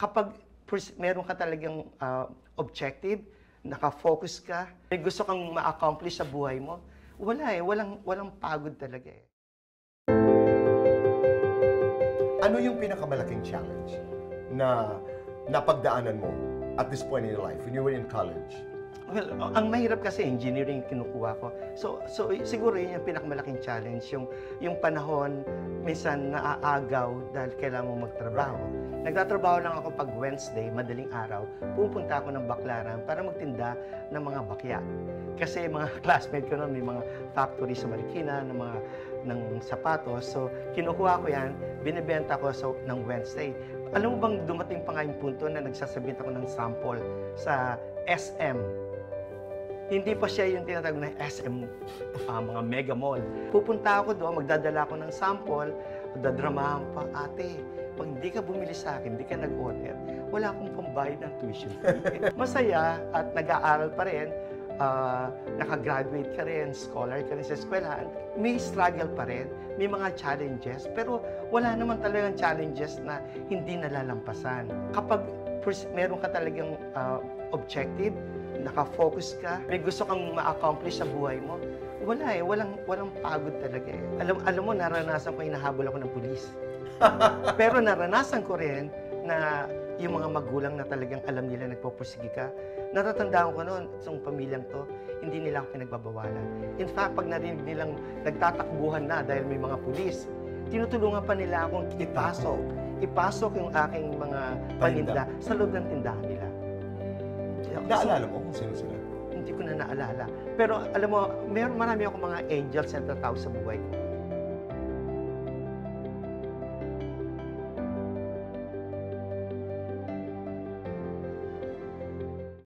kapag meron ka talagang objective, naka-focus ka, may gusto kang ma-accomplish sa buhay mo, walang pagod talaga eh. Ano yung pinakamalaking challenge na napagdaanan mo at this point in your life, when you were in college? Well, ang mahirap kasi engineering kinukuha ko. So siguro yun yung pinakamalaking challenge, yung panahon minsan naaagaw dahil kailangan mo magtrabaho. Nagtatrabaho lang ako pag Wednesday, madaling araw, pupunta ako ng Baclaran para magtinda ng mga bakya. Kasi mga classmate ko noon may mga factory sa Marikina ng sapatos. So kinukuha ko yan, binibenta ko ng Wednesday. Alam mo bang dumating pa nga yung punto na nagsasabit ako ng sample sa SM. Hindi pa siya yung tinatawag na SM, mga mega mall. Pupunta ako doon, magdadala ako ng sample, dadramahan pa, ate, pag hindi ka bumili sa akin, hindi ka nag-order, wala akong pambayad ng tuition fee. Masaya at nag-aaral pa rin, nakagraduate ka rin, scholar ka rin sa eskwelahan, may struggle pa rin, may mga challenges, pero wala naman talagang challenges na hindi nalalampasan. Kapag meron ka talagang objective, naka-focus ka, may gusto kang ma-accomplish sa buhay mo, walang pagod talaga eh. Alam mo, naranasan ko, hinahabol ako ng pulis. Pero naranasan ko rin na yung mga magulang na talagang alam nila nagpupursige ka, natatandaan ko noon, sa pamilyang to, hindi nila ako pinagbabawalan. In fact, pag narinig nilang nagtatakbuhan na dahil may mga pulis, tinutulungan pa nila akong ipasok yung aking mga paninda sa loob ng tindahan nila. Naalala mo kung sino sila? Hindi ko na naalala. Pero alam mo, marami akong mga angels na tatawag sa buhay ko.